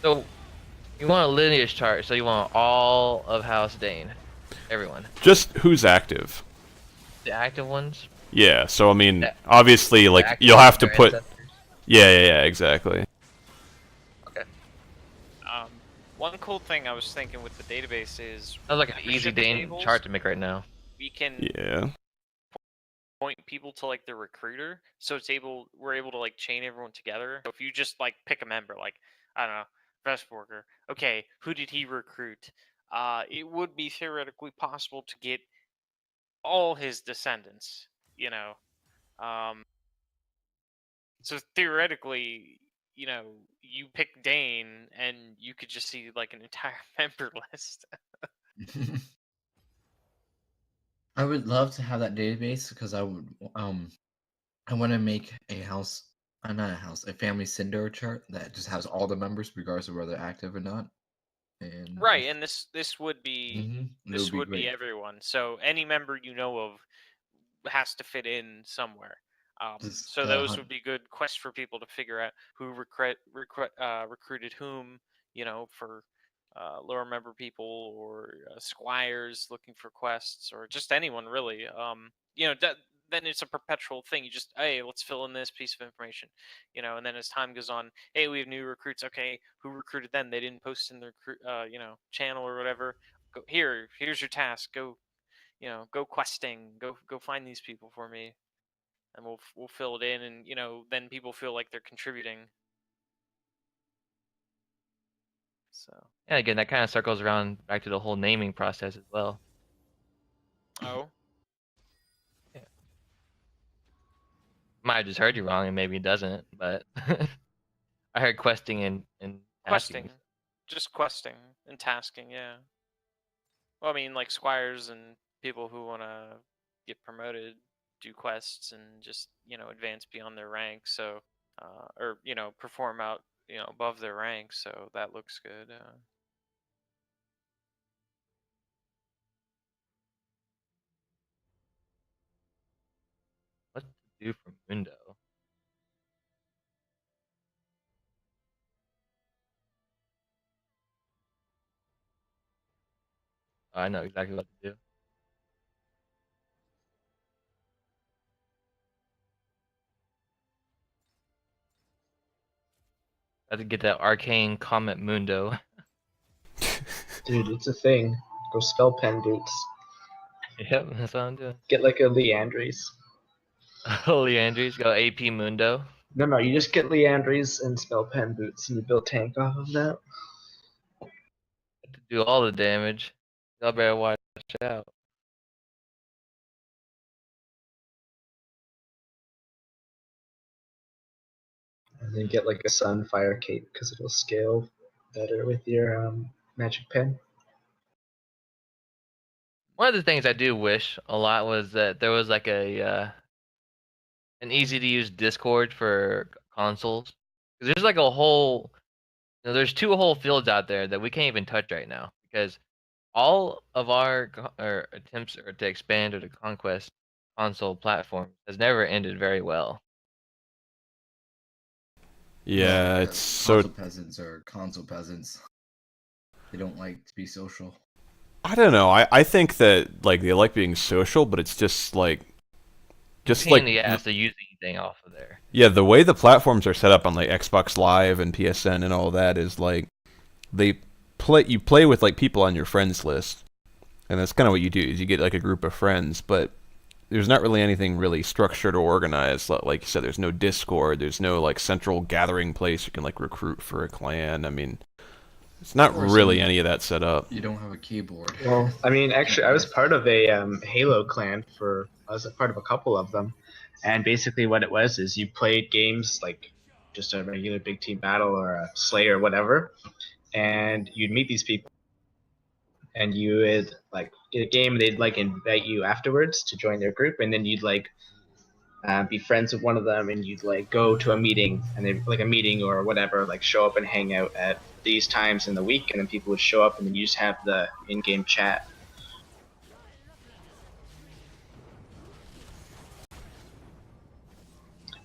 So you want a lineage chart, so you want all of House Dane. Everyone. Just who's active. The active ones. Yeah, so I mean, The, obviously, the like, active you'll ones have with to their put... ancestors. Yeah, exactly. Okay. One cool thing I was thinking with the database is Sounds like an easy membership Dane tables, chart to make right now. we can Yeah. point people to like the recruiter, so we're able to like chain everyone together. So if you just like pick a member, like I don't know, Vestborgr, okay, who did he recruit? It would be theoretically possible to get all his descendants, you know. So theoretically, you pick Dane and you could just see like an entire member list. I would love to have that database because I want to make a house, not a house, a family Cinder chart that just has all the members regardless of whether they're active or not. And Right, and this would be it would be great. everyone. So any member you know of has to fit in somewhere. Just So those would be good quests for people to figure out who recruited whom, for lower member people or squires looking for quests or just anyone really. Then it's a perpetual thing. You just, hey, let's fill in this piece of information, and then as time goes on, hey, we have new recruits. Okay, who recruited them? They didn't post in their channel or whatever. Here's your task. Go questing, go find these people for me, and we'll fill it in, and then people feel like they're contributing. So. Yeah, again, that kind of circles around back to the whole naming process as well. Oh. Yeah. Might have just heard you wrong, and maybe it doesn't, but I heard questing and Questing, tasking. just questing and tasking. Yeah. Well, I mean, like squires and people who want to get promoted do quests and just advance beyond their rank. So, or perform out above their rank. So that looks good. What to do for Mundo? Oh, I know exactly what to do. I have to get that arcane comet Mundo. Dude, it's a thing. Go spell pen boots. Yep, that's what I'm doing. Get like a Leandries. Holy Andrews, go AP Mundo. No, you just get Leandries and spell pen boots, and you build tank off of that. To do all the damage. Y'all better watch out. And then get like a Sunfire cape because it'll scale better with your magic pen. One of the things I do wish a lot was that there was like an easy to use Discord for consoles. 'Cause there's like a whole, there's two whole fields out there that we can't even touch right now because all of our attempts to expand or to conquest console platforms has never ended very well. Yeah, it's so... console peasants are console peasants. They don't like to be social. I don't know. I think that, like, they like being social, but it's just like... Pain in the ass to use anything off of there. Yeah, the way the platforms are set up on, like, Xbox Live and PSN and all that is, like, you play with, like, people on your friends list. And that's kind of what you do, is you get, like, a group of friends, but there's not really anything really structured or organized. Like you said, there's no Discord, there's no, like, central gathering place you can, like, recruit for a clan. I mean, it's not really any of that set up. You don't have a keyboard. Well, I mean, actually, I was part of a Halo clan I was a part of a couple of them, and basically what it was is you played games like just a regular big team battle or a Slay or whatever, and you'd meet these people, and you would like get a game. They'd like invite you afterwards to join their group, and then you'd like be friends with one of them, and you'd like go to a meeting, and they like a meeting or whatever, like show up and hang out at these times in the week, and then people would show up, and then you just have the in-game chat.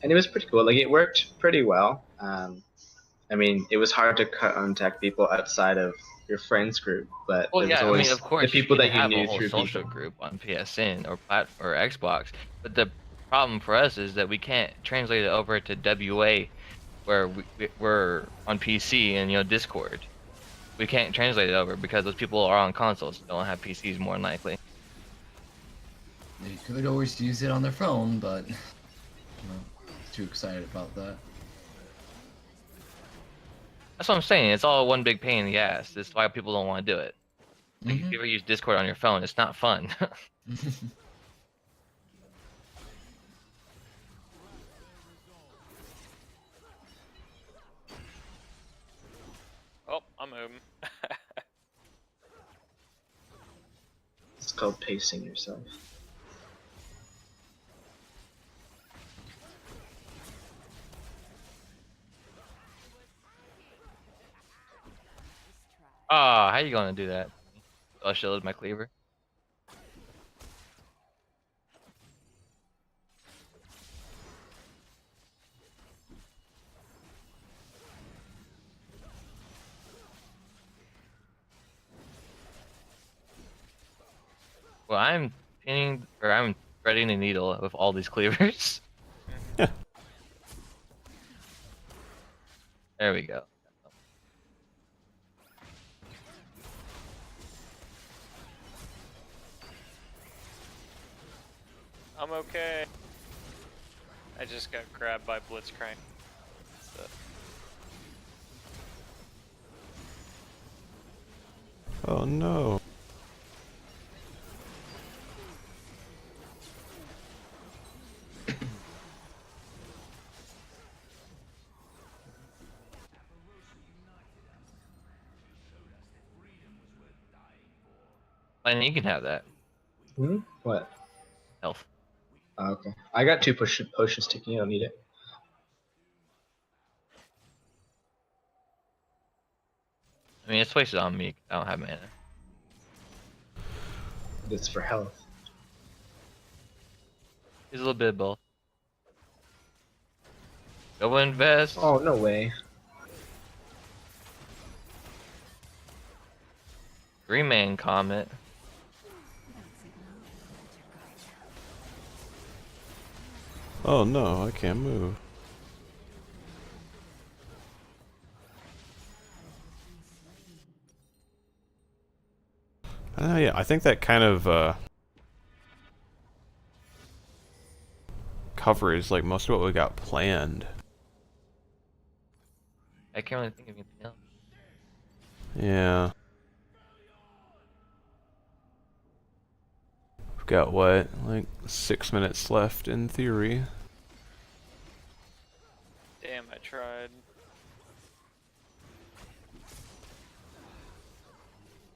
And it was pretty cool. Like it worked pretty well. I mean, it was hard to contact people outside of your friends group, but Well, there was yeah, I mean, always of the course, you people can that you have a knew whole through social people. group on PSN or Xbox, but the problem for us is that we can't translate it over to WA, where we're on PC and Discord. We can't translate it over because those people are on consoles, don't have PCs more than likely. They could always use it on their phone, but I'm not too excited about that. That's what I'm saying. It's all one big pain in the ass. That's why people don't want to do it. Like, if Mhm. you ever use Discord on your phone, it's not fun. Oh, I'm moving. It's called pacing yourself. Ah, how you gonna do that? I'll shield my cleaver. Well, I'm I'm threading the needle with all these cleavers. There we go. I'm okay. I just got grabbed by Blitzcrank. So, Oh no. And you can have that What? health. Oh, okay. I got two potions taken. You don't need it. I mean, it's wasted on me. I don't have mana. It's for health. It's a little bit of both. Go invest. Oh, no way. Green-Man Comet. Oh no, I can't move. Yeah, I think that kind of covers like most of what we got planned. I can't really think of anything else. Yeah. We've got what, like 6 minutes left in theory. damn, I tried.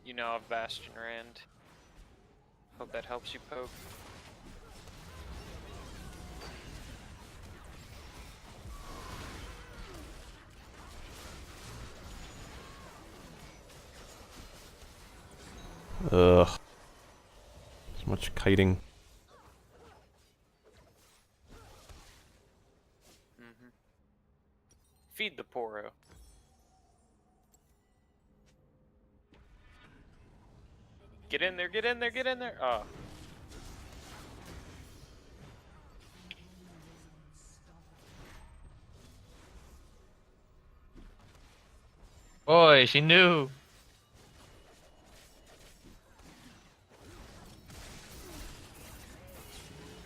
You know of Bastion Rand. Hope that helps you poke. Ugh. So much kiting. Mm-hmm. Feed the Poro. Get in there, get in there, get in there! Oh. Boy, she knew.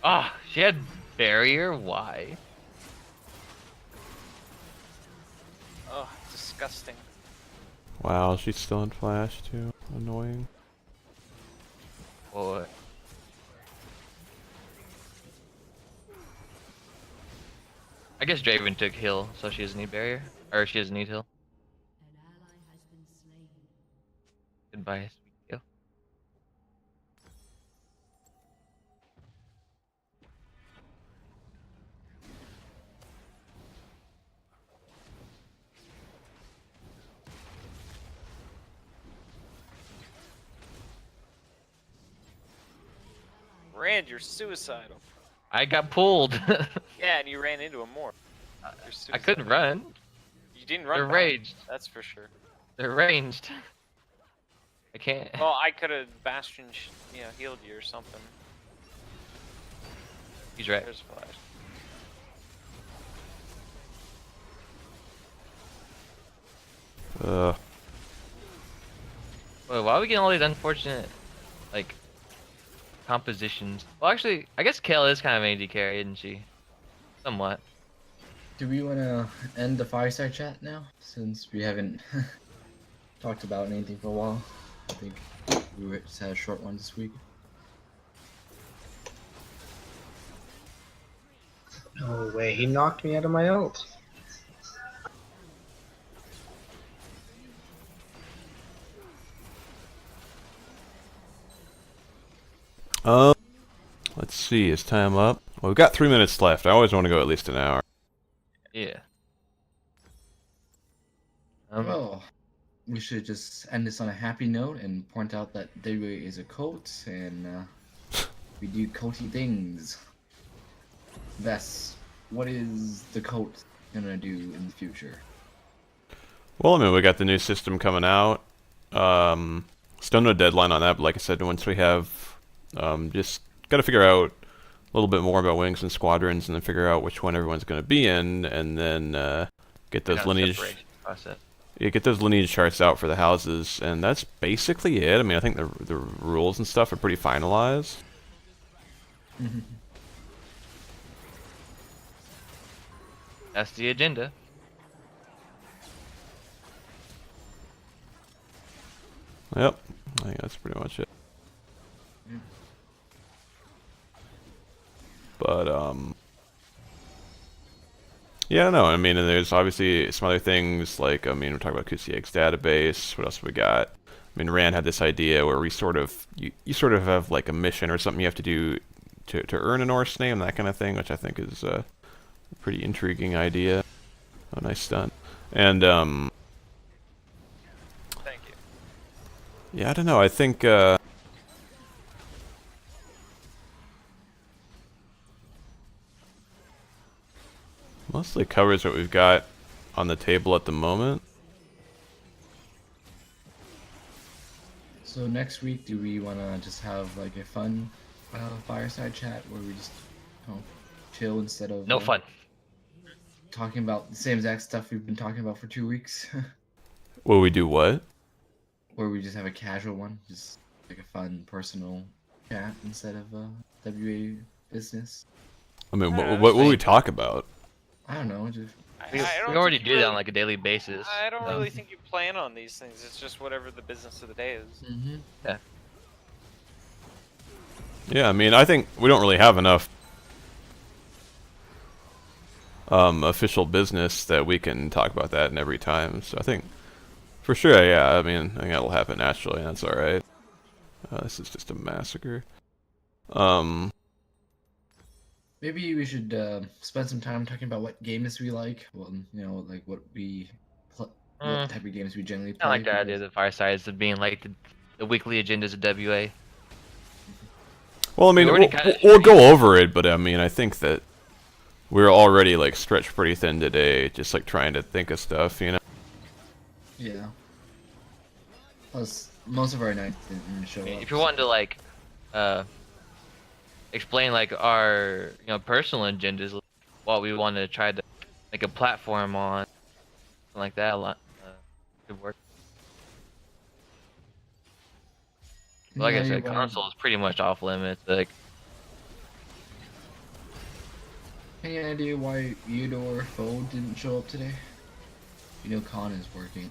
Ah, she had barrier. Why? Oh, disgusting. Wow, she's still in flash too. Annoying. Boy. I guess Draven took heal, so she doesn't need barrier, or she doesn't need heal. Goodbye, sweet heal. Rand, you're suicidal. I got pulled. Yeah, and you ran into him more. You're I suicidal. couldn't run. You didn't run. They're back, raged. That's for sure. They're ranged. I can't. Well, I could have Bastion, healed you or something. He's right. There's Flash. Wait, why are we getting all these unfortunate, like, compositions? Well, actually, I guess Kale is kind of an AD carry, isn't she? Somewhat. Do we want to end the fireside chat now, since we haven't talked about anything for a while? I think we just had a short one this week. No way, he knocked me out of my ult. Let's see, is time up? Well, we've got 3 minutes left. I always want to go at least an hour. Yeah. Well, we should just end this on a happy note and point out that WA is a cult, and we do culty things. Vess, what is the cult gonna do in the future? Well, I mean, we got the new system coming out. Still no deadline on that, but like I said, once we have, just got to figure out a little bit more about wings and squadrons, and then figure out which one everyone's going to be in, and then get those lineage. Yeah, get those lineage charts out for the houses, and that's basically it. I mean, I think the rules and stuff are pretty finalized. That's the agenda. Yep, I think that's pretty much it. But yeah, no, I mean, and there's obviously some other things like, I mean, we're talking about QCX database. What else have we got? I mean, Rand had this idea where we sort of you sort of have like a mission or something you have to do to earn a Norse name, that kind of thing, which I think is a pretty intriguing idea. Oh, nice stunt. And Thank you. yeah, I don't know. I think mostly covers what we've got on the table at the moment. So next week, do we want to just have like a fun fireside chat where we just chill instead of No fun. talking about the same exact stuff we've been talking about for 2 weeks? Will we do what? Where we just have a casual one, just like a fun personal chat instead of WA business. I mean, I what will we think- talk about? I don't know, just We, I don't we already think do you that really- on like a daily basis. I don't so. really think you plan on these things. It's just whatever the business of the day is. Yeah, I mean, I think we don't really have enough official business that we can talk about that in every time. So I think, for sure, yeah, I mean, I think that'll happen naturally, and that's alright. This is just a massacre. maybe we should spend some time talking about what games we like. Well, you know, like what type of games we generally play. I like the idea because- of the firesides of being like the weekly agendas of WA. Well, I mean, We already kinda- we'll go over it, but I mean, I think that we're already like stretched pretty thin today, just like trying to think of stuff, you know. Yeah. Plus, most of our nights didn't show up. If you're wanting to like explain like our personal agendas, what we want to try to make a platform on, something like that, a lot could work. Like Yeah, I you're said, right. console is pretty much off limits. Like, Any idea why Eudor Foe didn't show up today? You know, Con is working.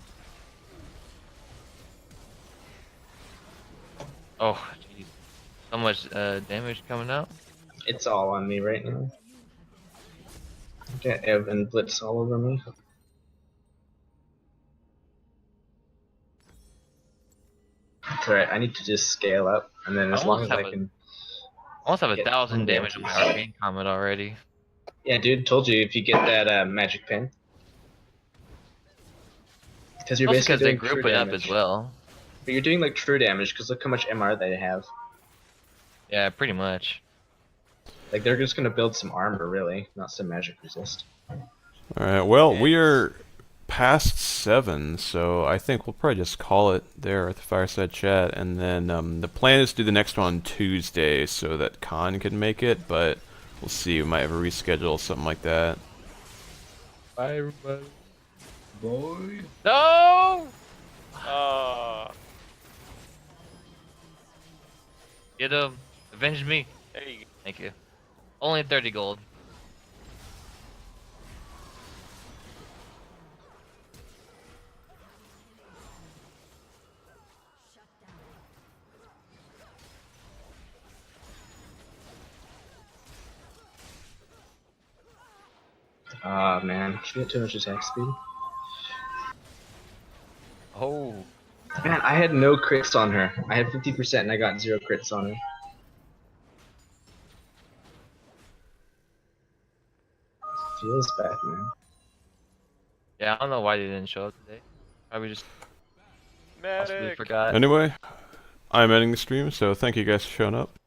oh, jeez, so much damage coming out. It's all on me right now. Got Ev and Blitz all over me. It's alright, I need to just scale up, and then as long as I can... I almost have Get 1,000 some damage on my damage. arcane comet already. Yeah, dude, told you if you get that magic pin. Because you're Also basically because they doing group true it up damage. as well. But you're doing like true damage, because look how much MR they have. Yeah, pretty much. Like they're just gonna build some armor, really, not some magic resist. Alright, well, we Yes. are past 7, so I think we'll probably just call it there at the Fireside Chat, and then the plan is to do the next one on Tuesday so that Khan can make it, but we'll see, we might have a reschedule, something like that. Bye, everybody. Boy. No! Uh, Get him. Avenge me. there you go. Thank you. Only 30 gold. Ah man, she had too much attack speed. Oh. Man, I had no crits on her. I had 50% and I got 0 crits on her. Feels bad, man. Yeah, I don't know why they didn't show up today. Probably just possibly Medic. forgot. Anyway, I'm ending the stream, so thank you guys for showing up.